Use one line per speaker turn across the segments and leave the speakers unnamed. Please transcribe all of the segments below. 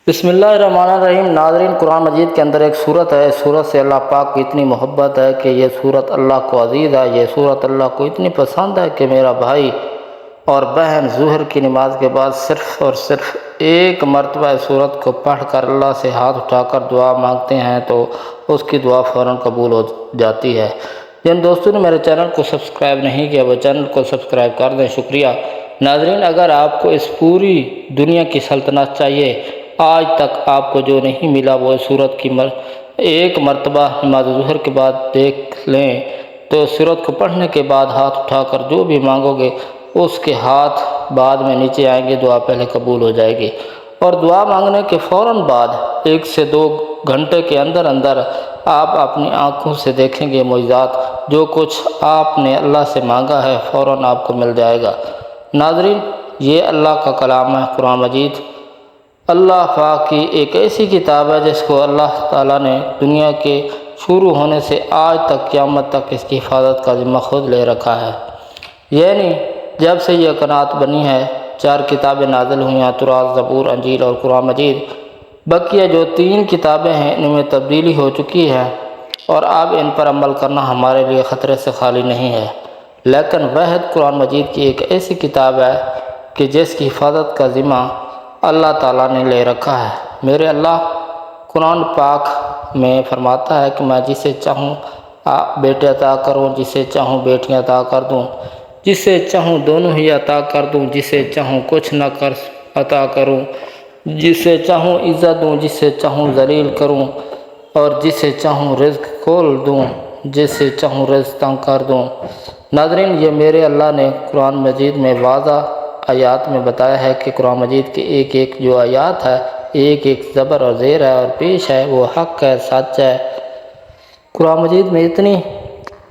بسم اللہ الرحمن الرحیم۔ ناظرین، قرآن مجید کے اندر ایک صورت ہے۔ اس صورت سے اللہ پاک کی اتنی محبت ہے کہ یہ صورت اللہ کو عزیز ہے، یہ صورت اللہ کو اتنی پسند ہے کہ میرا بھائی اور بہن ظہر کی نماز کے بعد صرف اور صرف ایک مرتبہ اس صورت کو پڑھ کر اللہ سے ہاتھ اٹھا کر دعا مانگتے ہیں تو اس کی دعا فوراً قبول ہو جاتی ہے۔ جن دوستوں نے میرے چینل کو سبسکرائب نہیں کیا وہ چینل کو سبسکرائب کر دیں، شکریہ۔ ناظرین، اگر آپ کو اس پوری دنیا کی سلطنت چاہیے، آج تک آپ کو جو نہیں ملا وہ اس صورت کی ایک مرتبہ نماز ظہر کے بعد دیکھ لیں تو اس صورت کو پڑھنے کے بعد ہاتھ اٹھا کر جو بھی مانگو گے اس کے ہاتھ بعد میں نیچے آئیں گے، دعا پہلے قبول ہو جائے گی، اور دعا مانگنے کے فوراً بعد 1 سے 2 گھنٹے کے اندر آپ اپنی آنکھوں سے دیکھیں گے معجزات۔ جو کچھ آپ نے اللہ سے مانگا ہے فوراً آپ کو مل جائے گا۔ ناظرین، یہ اللہ کا کلام ہے قرآن مجید۔ اللہ پاک کی ایک ایسی کتاب ہے جس کو اللہ تعالیٰ نے دنیا کے شروع ہونے سے آج تک قیامت تک اس کی حفاظت کا ذمہ خود لے رکھا ہے۔ یعنی جب سے یہ کائنات بنی ہے 4 کتابیں نازل ہوئی ہیں، تورات، زبور، انجیل اور قرآن مجید۔ بقیہ جو 3 کتابیں ہیں ان میں تبدیلی ہو چکی ہے اور اب ان پر عمل کرنا ہمارے لیے خطرے سے خالی نہیں ہے، لیکن واحد قرآن مجید کی ایک ایسی کتاب ہے کہ جس کی حفاظت کا ذمہ اللہ تعالیٰ نے لے رکھا ہے۔ میرے اللہ قرآن پاک میں فرماتا ہے کہ میں جسے چاہوں بیٹے عطا کروں، جسے چاہوں بیٹیاں عطا کر دوں، جسے چاہوں دونوں ہی عطا کر دوں، جسے چاہوں کچھ نہ کر عطا کروں، جسے چاہوں عزت دوں، جسے چاہوں ذلیل کروں، اور جسے چاہوں رزق کھول دوں، جسے چاہوں رزق تنگ کر دوں۔ ناظرین، یہ میرے اللہ نے قرآن مجید میں واضح آیات میں بتایا ہے کہ قرآن مجید کے ایک ایک جو آیات ہے، ایک ایک زبر اور زیر ہے اور پیش ہے، وہ حق ہے، سچ ہے۔ قرآن مجید میں اتنی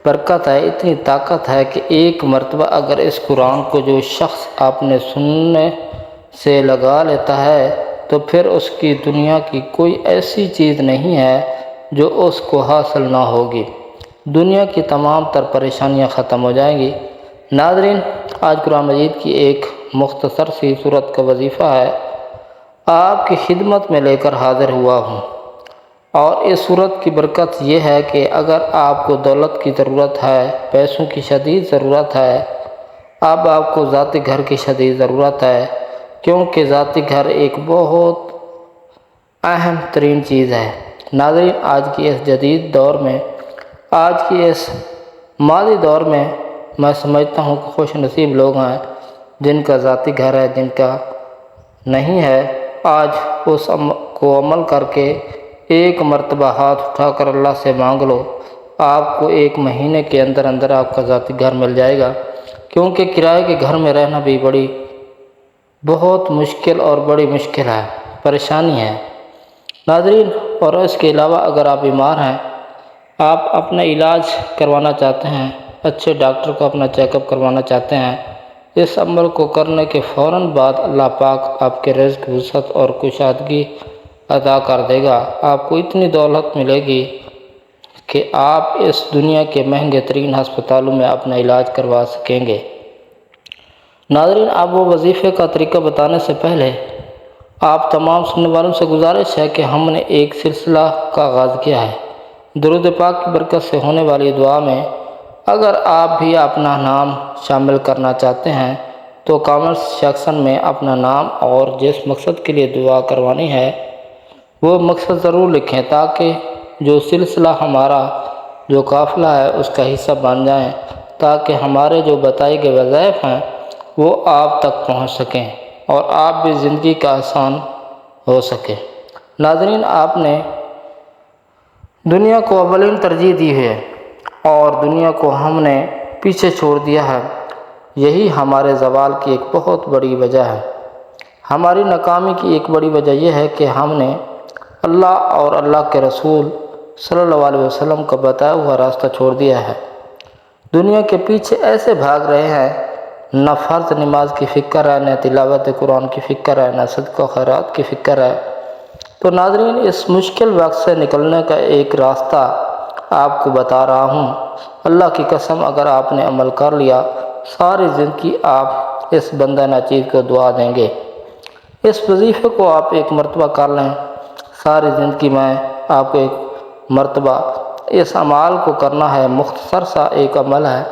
برکت ہے، اتنی طاقت ہے کہ ایک مرتبہ اگر اس قرآن کو جو شخص اپنے سننے سے لگا لیتا ہے تو پھر اس کی دنیا کی کوئی ایسی چیز نہیں ہے جو اس کو حاصل نہ ہوگی۔ دنیا کی تمام تر پریشانیاں ختم ہو جائیں گی۔ ناظرین، آج قرآن مجید کی ایک مختصر سی صورت کا وظیفہ ہے آپ کی خدمت میں لے کر حاضر ہوا ہوں، اور اس صورت کی برکت یہ ہے کہ اگر آپ کو دولت کی ضرورت ہے، پیسوں کی شدید ضرورت ہے، اب آپ کو ذاتی گھر کی شدید ضرورت ہے، کیونکہ ذاتی گھر ایک بہت اہم ترین چیز ہے۔ ناظرین، آج کی اس جدید دور میں، آج کی اس ماضی دور میں میں سمجھتا ہوں کہ خوش نصیب لوگ ہیں جن کا ذاتی گھر ہے، جن کا نہیں ہے۔ آج اس کو عمل کر کے ایک مرتبہ ہاتھ اٹھا کر اللہ سے مانگ لو، آپ کو 1 مہینے کے اندر آپ کا ذاتی گھر مل جائے گا، کیونکہ کرائے کے گھر میں رہنا بھی بہت مشکل اور بڑی مشکل ہے، پریشانی ہے۔ ناظرین، اور اس کے علاوہ اگر آپ بیمار ہیں، آپ اپنا علاج کروانا چاہتے ہیں، اچھے ڈاکٹر کو اپنا چیک اپ کروانا چاہتے ہیں، اس عمل کو کرنے کے فوراً بعد اللہ پاک آپ کے رزق، وسعت اور کشادگی عطا کر دے گا۔ آپ کو اتنی دولت ملے گی کہ آپ اس دنیا کے مہنگے ترین ہسپتالوں میں اپنا علاج کروا سکیں گے۔ ناظرین، آپ وہ وظیفے کا طریقہ بتانے سے پہلے آپ تمام سننے والوں سے گزارش ہے کہ ہم نے ایک سلسلہ کا آغاز کیا ہے۔ درود پاک کی برکت سے ہونے والی دعا میں اگر آپ بھی اپنا نام شامل کرنا چاہتے ہیں تو کامنٹس سیکشن میں اپنا نام اور جس مقصد کے لیے دعا کروانی ہے وہ مقصد ضرور لکھیں، تاکہ جو سلسلہ ہمارا جو قافلہ ہے اس کا حصہ بن جائیں، تاکہ ہمارے جو بتائے گئے وظائف ہیں وہ آپ تک پہنچ سکیں اور آپ بھی زندگی کا آسان ہو سکے۔ ناظرین، آپ نے دنیا کو اولین ترجیح دی ہے اور دنیا کو ہم نے پیچھے چھوڑ دیا ہے، یہی ہمارے زوال کی ایک بہت بڑی وجہ ہے۔ ہماری ناکامی کی ایک بڑی وجہ یہ ہے کہ ہم نے اللہ اور اللہ کے رسول صلی اللہ علیہ وسلم کا بتایا ہوا راستہ چھوڑ دیا ہے، دنیا کے پیچھے ایسے بھاگ رہے ہیں، نہ فرض نماز کی فکر ہے، نہ تلاوت قرآن کی فکر ہے، نہ صدقہ و خیرات کی فکر ہے۔ تو ناظرین، اس مشکل وقت سے نکلنے کا ایک راستہ آپ کو بتا رہا ہوں۔ اللہ کی قسم، اگر آپ نے عمل کر لیا، ساری زندگی آپ اس بندہ ناچیز کو دعا دیں گے۔ اس وظیفے کو آپ ایک مرتبہ کر لیں، ساری زندگی میں آپ کو ایک مرتبہ اس عمال کو کرنا ہے۔ مختصر سا ایک عمل ہے۔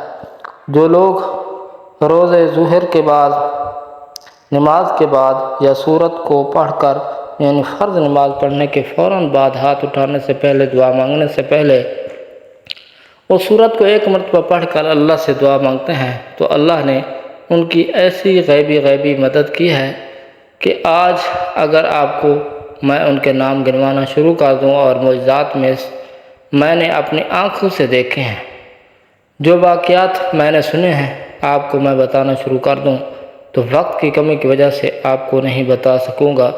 جو لوگ روز ظہر کے بعد، نماز کے بعد یا سورت کو پڑھ کر، یعنی فرض نماز پڑھنے کے فوراً بعد، ہاتھ اٹھانے سے پہلے، دعا مانگنے سے پہلے اس سورت کو ایک مرتبہ پڑھ کر اللہ سے دعا مانگتے ہیں تو اللہ نے ان کی ایسی غیبی مدد کی ہے کہ آج اگر آپ کو میں ان کے نام گنوانا شروع کر دوں اور معجزات میں نے اپنی آنکھوں سے دیکھے ہیں، جو واقعات میں نے سنے ہیں، آپ کو میں بتانا شروع کر دوں تو وقت کی کمی کی وجہ سے آپ کو نہیں بتا سکوں گا،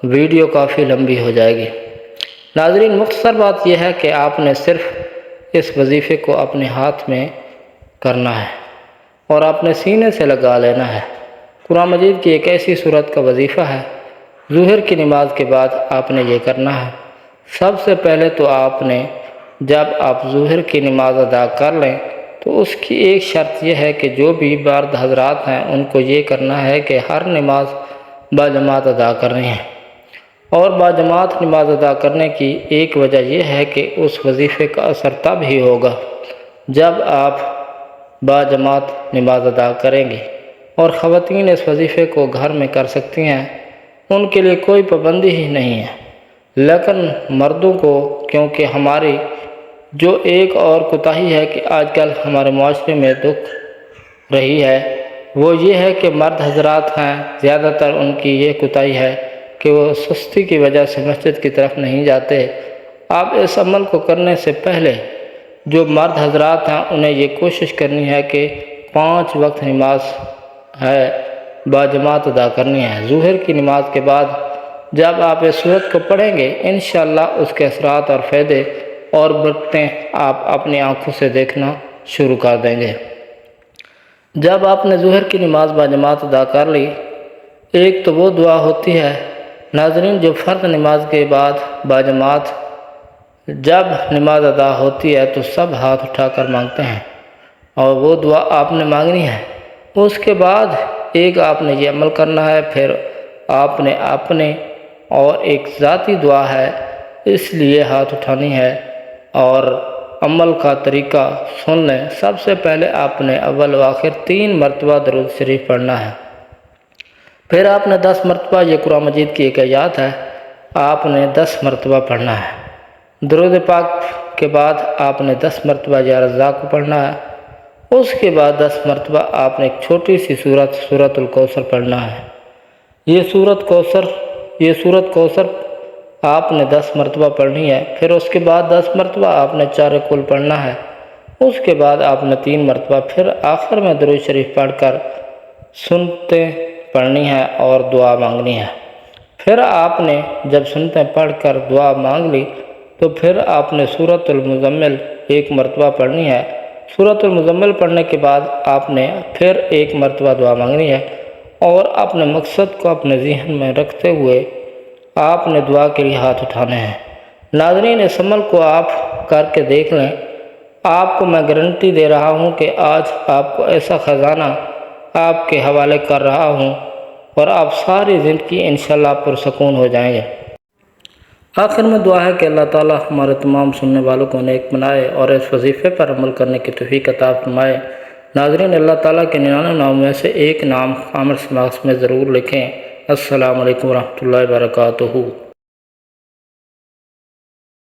ویڈیو کافی لمبی ہو جائے گی۔ ناظرین، مختصر بات یہ ہے کہ آپ نے صرف اس وظیفے کو اپنے ہاتھ میں کرنا ہے اور اپنے سینے سے لگا لینا ہے۔ قرآن مجید کی ایک ایسی صورت کا وظیفہ ہے، ظہر کی نماز کے بعد آپ نے یہ کرنا ہے۔ سب سے پہلے تو آپ نے، جب آپ ظہر کی نماز ادا کر لیں تو اس کی ایک شرط یہ ہے کہ جو بھی مرد حضرات ہیں ان کو یہ کرنا ہے کہ ہر نماز باجماعت ادا کرنی ہے۔ اور باجماعت نماز ادا کرنے کی ایک وجہ یہ ہے کہ اس وظیفے کا اثر تب ہی ہوگا جب آپ باجماعت نماز ادا کریں گے۔ اور خواتین اس وظیفے کو گھر میں کر سکتی ہیں، ان کے لیے کوئی پابندی ہی نہیں ہے۔ لیکن مردوں کو، کیونکہ ہماری جو ایک اور کوتاہی ہے کہ آج کل ہمارے معاشرے میں دکھ رہی ہے، وہ یہ ہے کہ مرد حضرات ہیں، زیادہ تر ان کی یہ کوتاہی ہے کہ وہ سستی کی وجہ سے مسجد کی طرف نہیں جاتے۔ آپ اس عمل کو کرنے سے پہلے جو مرد حضرات ہیں انہیں یہ کوشش کرنی ہے کہ 5 وقت نماز ہے باجماعت ادا کرنی ہے۔ ظہر کی نماز کے بعد جب آپ اس سورت کو پڑھیں گے، انشاءاللہ اس کے اثرات اور فائدے اور برکتیں آپ اپنی آنکھوں سے دیکھنا شروع کر دیں گے۔ جب آپ نے ظہر کی نماز باجماعت ادا کر لی، ایک تو وہ دعا ہوتی ہے ناظرین جو فرض نماز کے بعد باجماعت جب نماز ادا ہوتی ہے تو سب ہاتھ اٹھا کر مانگتے ہیں، اور وہ دعا آپ نے مانگنی ہے۔ اس کے بعد ایک آپ نے یہ عمل کرنا ہے، پھر آپ نے اپنے اور ایک ذاتی دعا ہے، اس لیے ہاتھ اٹھانی ہے اور عمل کا طریقہ سن لیں۔ سب سے پہلے آپ نے اول و آخر 3 مرتبہ درود شریف پڑھنا ہے، پھر آپ نے 10 مرتبہ، یہ قرآن مجید کی ایک آیات ہے، آپ نے 10 مرتبہ پڑھنا ہے۔ درود پاک کے بعد آپ نے 10 مرتبہ یا رزاق کو پڑھنا ہے۔ اس کے بعد 10 مرتبہ آپ نے ایک چھوٹی سی سورت الکوثر پڑھنا ہے۔ یہ سورت کوثر آپ نے 10 مرتبہ پڑھنی ہے۔ پھر اس کے بعد 10 مرتبہ آپ نے 4 کل پڑھنا ہے۔ اس کے بعد آپ نے 3 مرتبہ، پھر آخر میں درود شریف پڑھ کر سنتیں پڑھنی ہے اور دعا مانگنی ہے۔ پھر آپ نے جب سنتیں پڑھ کر دعا مانگ لی تو پھر آپ نے سورۃ المزمل 1 مرتبہ پڑھنی ہے۔ سورۃ المزمل پڑھنے کے بعد آپ نے پھر 1 مرتبہ دعا مانگنی ہے اور اپنے مقصد کو اپنے ذہن میں رکھتے ہوئے آپ نے دعا کے لیے ہاتھ اٹھانے ہیں۔ ناظرین، اس عمل کو آپ کر کے دیکھ لیں، آپ کو میں گارنٹی دے رہا ہوں کہ آج آپ کو ایسا خزانہ آپ کے حوالے کر رہا ہوں اور آپ ساری زندگی انشاءاللہ پرسکون ہو جائیں گے۔ آخر میں دعا ہے کہ اللہ تعالی ہمارے تمام سننے والوں کو نیک بنائے اور اس وظیفے پر عمل کرنے کی توفیق عطا فرمائے۔ ناظرین، اللہ تعالیٰ کے 99 نام میں سے ایک نام کامنٹس باکس میں ضرور لکھیں۔ السلام علیکم ورحمۃ اللہ وبرکاتہ۔